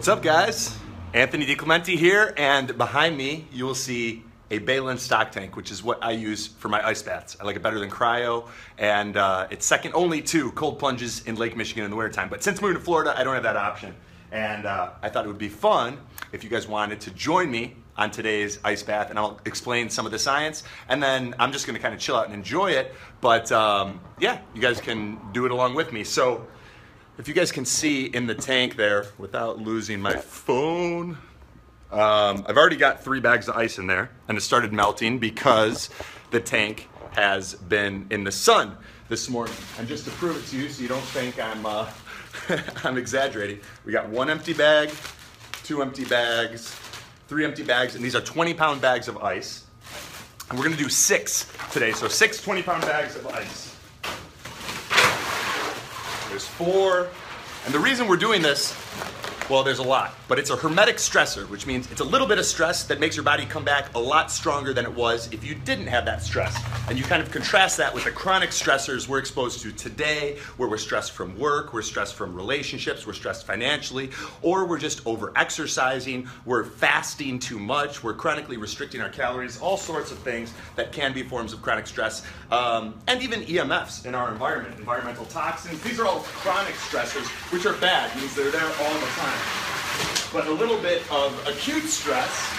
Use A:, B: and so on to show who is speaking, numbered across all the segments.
A: What's up, guys? Anthony DiClementi here, and behind me you will see a Balin stock tank, which is what I use for my ice baths. I like it better than cryo, and it's second only to cold plunges in Lake Michigan in the wintertime. But since moving to Florida, I don't have that option. And I thought it would be fun if you guys wanted to join me on today's ice bath, and I'll explain some of the science, and then I'm just gonna kind of chill out and enjoy it. But yeah, you guys can do it along with me. So if you guys can see in the tank there, without losing my phone, I've already got 3 bags of ice in there, and it started melting because the tank has been in the sun this morning. And just to prove it to you, so you don't think I'm I'm exaggerating, we got 1 empty bag, 2 empty bags, 3 empty bags, and these are 20-pound bags of ice. And we're gonna do 6 today, so 6 20-pound bags of ice. There's 4, and the reason we're doing this, well, there's a lot, but it's a hermetic stressor, which means it's a little bit of stress that makes your body come back a lot stronger than it was if you didn't have that stress. And you kind of contrast that with the chronic stressors we're exposed to today, where we're stressed from work, we're stressed from relationships, we're stressed financially, or we're just over-exercising, we're fasting too much, we're chronically restricting our calories, all sorts of things that can be forms of chronic stress, and even EMFs in our environment, environmental toxins. These are all chronic stressors, which are bad, means they're there all the time. But a little bit of acute stress,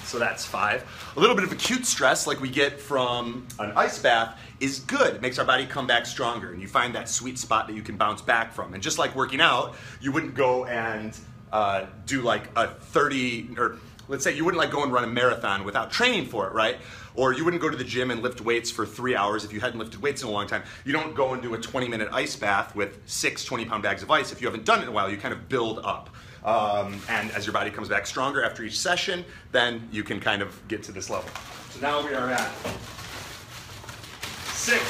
A: so that's 5. A little bit of acute stress, like we get from an ice bath, is good. It makes our body come back stronger, and you find that sweet spot that you can bounce back from. And just like working out, you wouldn't go and do like a 30, or let's say you wouldn't like go and run a marathon without training for it, right? Or you wouldn't go to the gym and lift weights for 3 hours if you hadn't lifted weights in a long time. You don't go and do a 20-minute ice bath with 6 20-pound bags of ice if you haven't done it in a while. You kind of build up. And as your body comes back stronger after each session, then you can kind of get to this level. So now we are at 6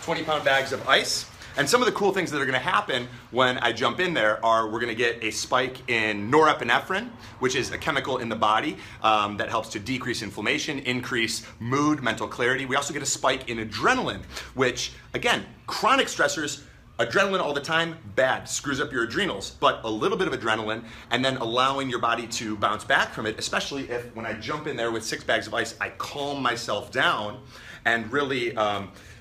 A: 20-pound bags of ice. And some of the cool things that are gonna happen when I jump in there are we're gonna get a spike in norepinephrine, which is a chemical in the body that helps to decrease inflammation, increase mood, mental clarity. We also get a spike in adrenaline, which, again, chronic stressors, adrenaline all the time, bad, screws up your adrenals, but a little bit of adrenaline and then allowing your body to bounce back from it, especially if when I jump in there with 6 bags of ice, I calm myself down and really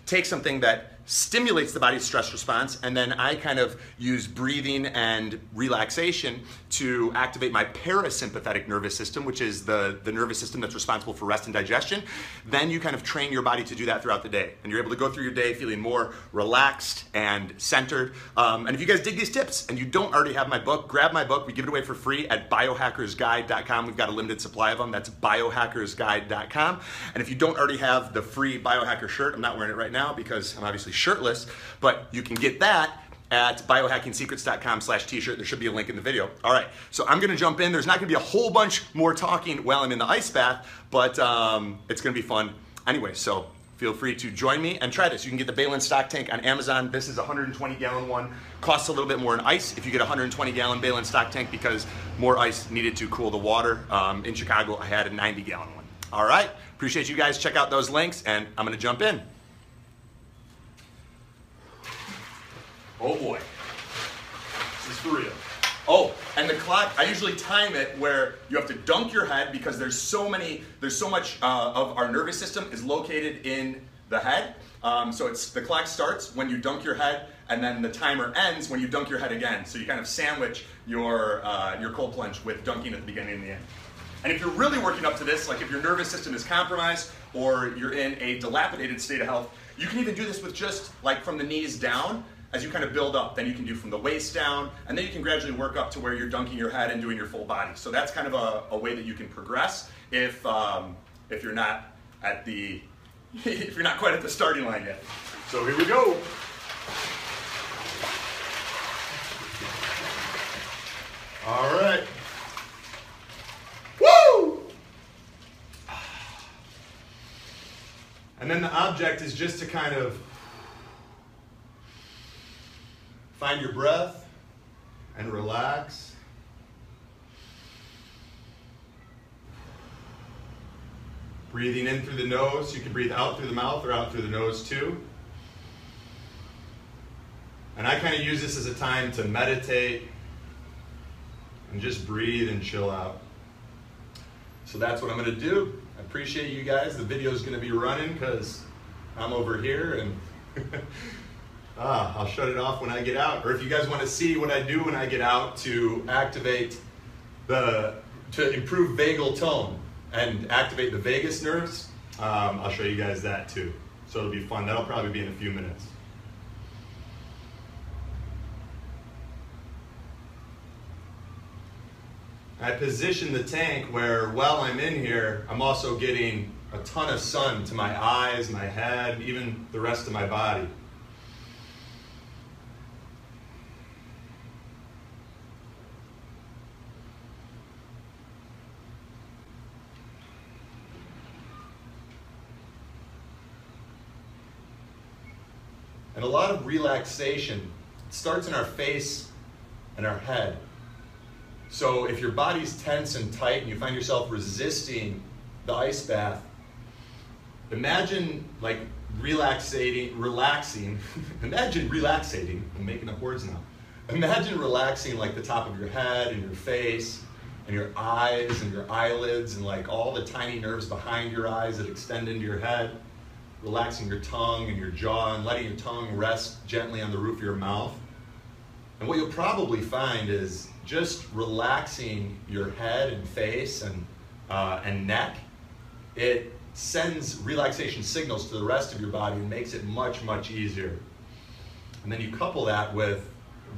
A: take something that stimulates the body's stress response, and then I kind of use breathing and relaxation to activate my parasympathetic nervous system, which is the nervous system that's responsible for rest and digestion. Then you kind of train your body to do that throughout the day, and you're able to go through your day feeling more relaxed and centered. And if you guys dig these tips and you don't already have my book, grab my book. We give it away for free at biohackersguide.com. We've got a limited supply of them. That's biohackersguide.com. And if you don't already have the free biohacker shirt, I'm not wearing it right now because I'm obviously shirtless, but you can get that at biohackingsecrets.com/t-shirt. There should be a link in the video. All right, so I'm gonna jump in. There's not gonna be a whole bunch more talking while I'm in the ice bath, but it's gonna be fun anyway, so feel free to join me and try this. You can get the Balin stock tank on Amazon. This is a 120-gallon one. Costs a little bit more in ice if you get a 120-gallon Balin stock tank because more ice needed to cool the water. In Chicago, I had a 90-gallon one. All right, appreciate you guys. Check out those links, and I'm gonna jump in. Oh boy, this is for real. Oh, and the clock, I usually time it where you have to dunk your head because there's so much of our nervous system is located in the head. So the clock starts when you dunk your head, and then the timer ends when you dunk your head again. So you kind of sandwich your cold plunge with dunking at the beginning and the end. And if you're really working up to this, like if your nervous system is compromised or you're in a dilapidated state of health, you can even do this with just like from the knees down. As you kind of build up, then you can do from the waist down, and then you can gradually work up to where you're dunking your head and doing your full body. So that's kind of a way that you can progress if you're not at the if you're not quite at the starting line yet. So here we go. All right. Woo! And then the object is just to kind of find your breath and relax. Breathing in through the nose. You can breathe out through the mouth or out through the nose too. And I kind of use this as a time to meditate, and just breathe and chill out. So that's what I'm gonna do. I appreciate you guys. The video is gonna be running because I'm over here, and I'll shut it off when I get out. Or if you guys wanna see what I do when I get out to activate to improve vagal tone and activate the vagus nerves, I'll show you guys that too. So it'll be fun. That'll probably be in a few minutes. I position the tank where while I'm in here, I'm also getting a ton of sun to my eyes, my head, even the rest of my body. And a lot of relaxation starts in our face and our head. So if your body's tense and tight and you find yourself resisting the ice bath, imagine like relaxing, imagine relaxating, I'm making up words now. Imagine relaxing like the top of your head and your face and your eyes and your eyelids and like all the tiny nerves behind your eyes that extend into your head. Relaxing your tongue and your jaw and letting your tongue rest gently on the roof of your mouth. And what you'll probably find is just relaxing your head and face and neck, it sends relaxation signals to the rest of your body and makes it much, much easier. And then you couple that with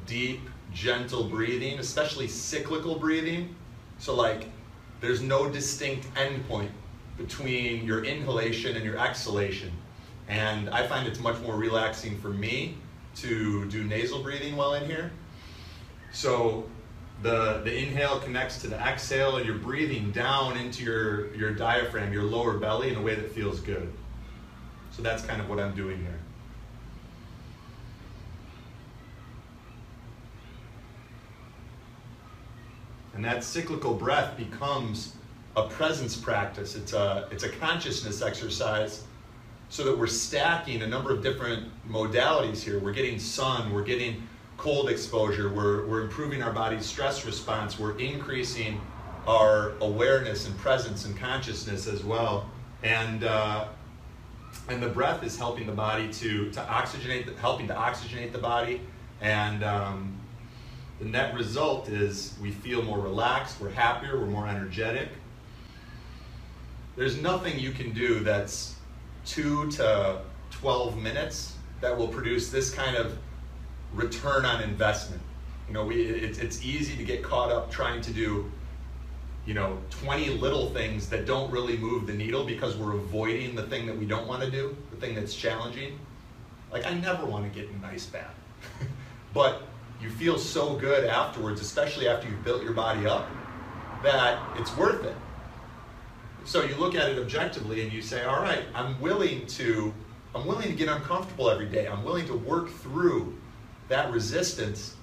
A: deep, gentle breathing, especially cyclical breathing. So like there's no distinct endpoint between your inhalation and your exhalation. And I find it's much more relaxing for me to do nasal breathing while in here. So the inhale connects to the exhale, and you're breathing down into your diaphragm, your lower belly, in a way that feels good. So that's kind of what I'm doing here. And that cyclical breath becomes a presence practice. It's a consciousness exercise so that we're stacking a number of different modalities here. We're getting sun, we're getting cold exposure, we're improving our body's stress response, we're increasing our awareness and presence and consciousness as well. And the breath is helping the body to oxygenate, helping to oxygenate the body. And the net result is we feel more relaxed, we're happier, we're more energetic. There's nothing you can do that's 2 to 12 minutes that will produce this kind of return on investment. You know, it's easy to get caught up trying to do, 20 little things that don't really move the needle because we're avoiding the thing that we don't want to do, the thing that's challenging. Like, I never want to get in an ice bath. But you feel so good afterwards, especially after you've built your body up, that it's worth it. So you look at it objectively and you say, all right, I'm willing to get uncomfortable every day. I'm willing to work through that resistance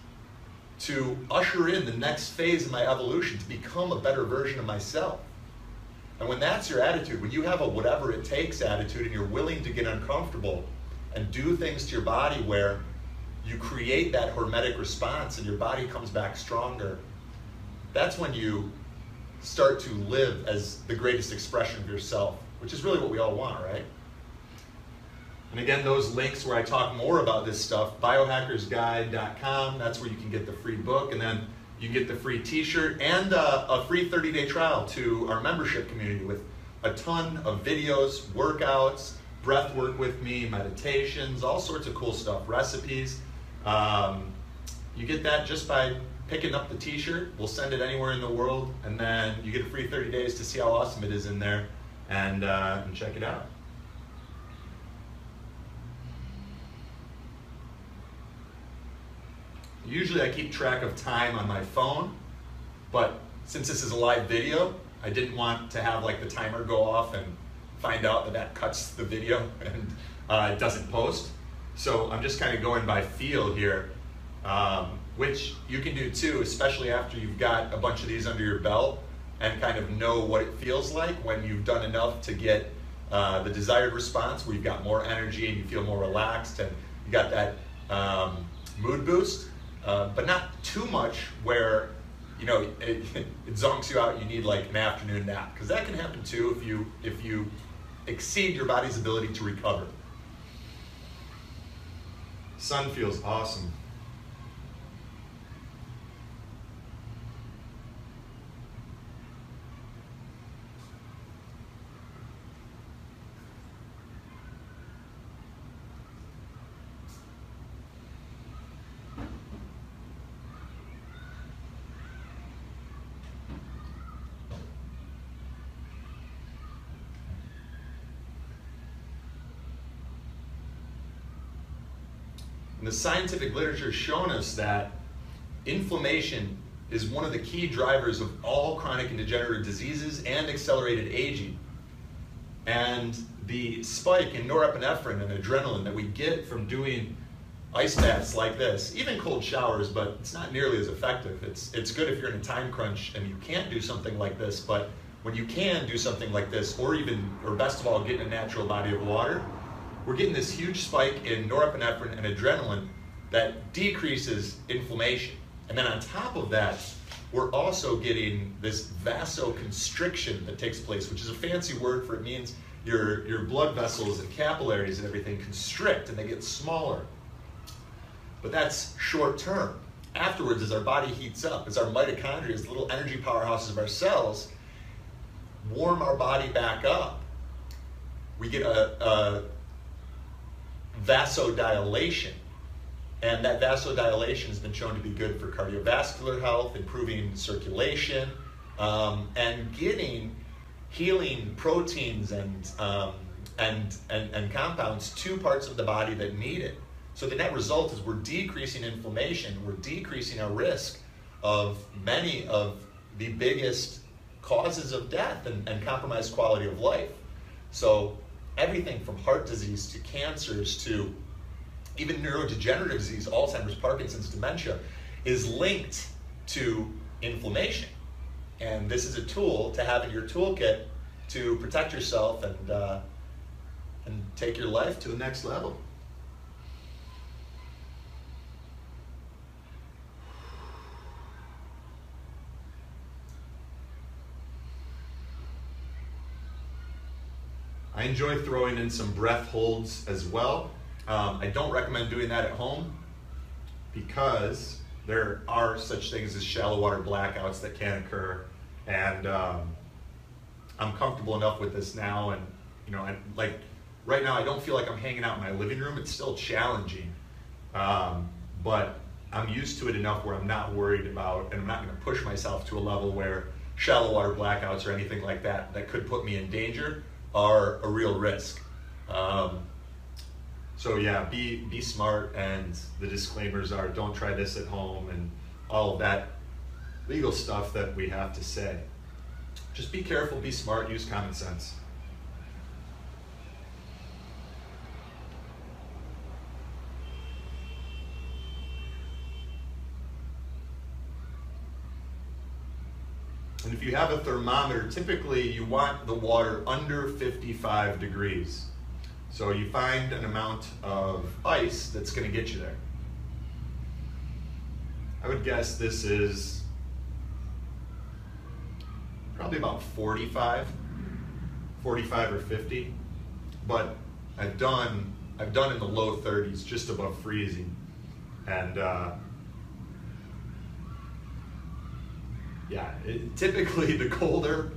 A: to usher in the next phase of my evolution, to become a better version of myself. And when that's your attitude, when you have a whatever it takes attitude and you're willing to get uncomfortable and do things to your body where you create that hormetic response and your body comes back stronger, that's when you start to live as the greatest expression of yourself, which is really what we all want, right? And again, those links where I talk more about this stuff, biohackersguide.com, that's where you can get the free book, and then you can get the free t-shirt and a free 30-day trial to our membership community with a ton of videos, workouts, breath work with me, meditations, all sorts of cool stuff, recipes. You get that just by picking up the t-shirt. We'll send it anywhere in the world, and then you get a free 30 days to see how awesome it is in there, and check it out. Usually I keep track of time on my phone, but since this is a live video, I didn't want to have like the timer go off and find out that cuts the video and it doesn't post. So I'm just kind of going by feel here, which you can do too, especially after you've got a bunch of these under your belt and kind of know what it feels like when you've done enough to get the desired response, where you've got more energy and you feel more relaxed and you got that mood boost, but not too much where you know, it zonks you out, you need like an afternoon nap, because that can happen too if you exceed your body's ability to recover. Sun feels awesome. And the scientific literature has shown us that inflammation is one of the key drivers of all chronic and degenerative diseases and accelerated aging. And the spike in norepinephrine and adrenaline that we get from doing ice baths like this, even cold showers, but it's not nearly as effective. It's good if you're in a time crunch and you can't do something like this, but when you can do something like this, or best of all, get in a natural body of water, we're getting this huge spike in norepinephrine and adrenaline that decreases inflammation. And then on top of that, we're also getting this vasoconstriction that takes place, which is a fancy word for, it means your blood vessels and capillaries and everything constrict and they get smaller. But that's short term. Afterwards, as our body heats up, as our mitochondria, as the little energy powerhouses of our cells, warm our body back up, we get a vasodilation. And that vasodilation has been shown to be good for cardiovascular health, improving circulation, and getting healing proteins and compounds to parts of the body that need it. So the net result is we're decreasing inflammation, we're decreasing our risk of many of the biggest causes of death and compromised quality of life. So everything from heart disease to cancers to even neurodegenerative disease, Alzheimer's, Parkinson's, dementia, is linked to inflammation. And this is a tool to have in your toolkit to protect yourself and take your life to the next level. I enjoy throwing in some breath holds as well. I don't recommend doing that at home because there are such things as shallow water blackouts that can occur, and I'm comfortable enough with this now, and like right now I don't feel like I'm hanging out in my living room. It's still challenging, but I'm used to it enough where I'm not worried about, and I'm not going to push myself to a level where shallow water blackouts or anything like that could put me in danger are a real risk. So yeah, be smart, and the disclaimers are don't try this at home and all of that legal stuff that we have to say. Just be careful, be smart, use common sense. And if you have a thermometer, typically you want the water under 55 degrees. So you find an amount of ice that's going to get you there. I would guess this is probably about 45 or 50, but I've done in the low 30s, just above freezing, and yeah, typically the colder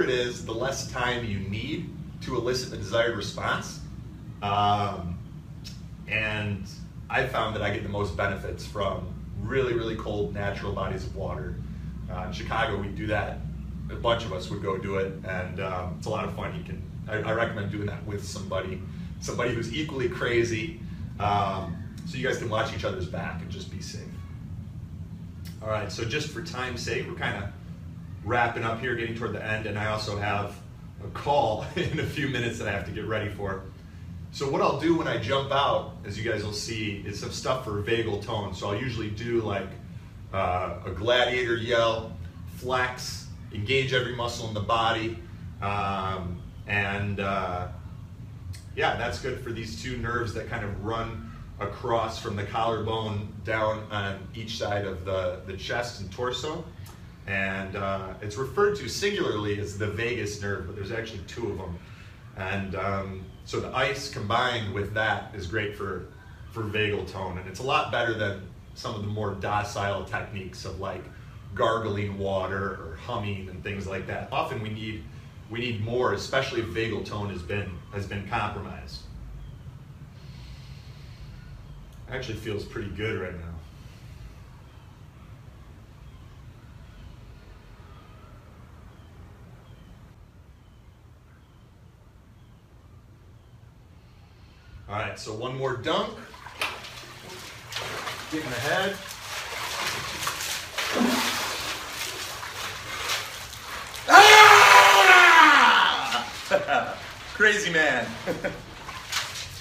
A: it is, the less time you need to elicit the desired response. And I found that I get the most benefits from really, really cold natural bodies of water. In Chicago, we do that. A bunch of us would go do it, and it's a lot of fun. I recommend doing that with somebody who's equally crazy, so you guys can watch each other's back and just be safe. All right, so just for time's sake, we're kind of wrapping up here, getting toward the end, and I also have a call in a few minutes that I have to get ready for. So what I'll do when I jump out, as you guys will see, is some stuff for vagal tone. So I'll usually do like a gladiator yell, flex, engage every muscle in the body, and yeah, that's good for these two nerves that kind of run across from the collarbone down on each side of the chest and torso. And it's referred to singularly as the vagus nerve, but there's actually two of them. And so the ice combined with that is great for vagal tone. And it's a lot better than some of the more docile techniques of like gargling water or humming and things like that. Often we need more, especially if vagal tone has been compromised. Actually feels pretty good right now. All right, so one more dunk. Get in the head. Ah! Crazy man.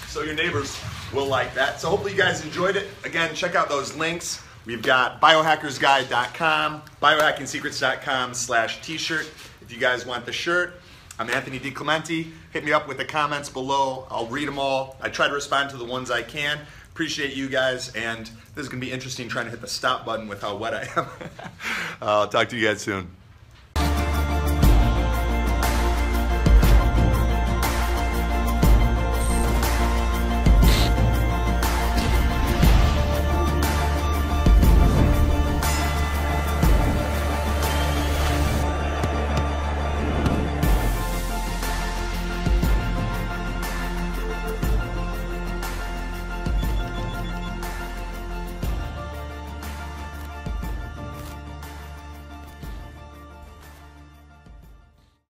A: So your neighbors will like that. So hopefully you guys enjoyed it. Again, check out those links. We've got biohackersguide.com, biohackingsecrets.com/t-shirt. If you guys want the shirt, I'm Anthony DiClementi. Hit me up with the comments below. I'll read them all. I try to respond to the ones I can. Appreciate you guys, and this is going to be interesting trying to hit the stop button with how wet I am. I'll talk to you guys soon.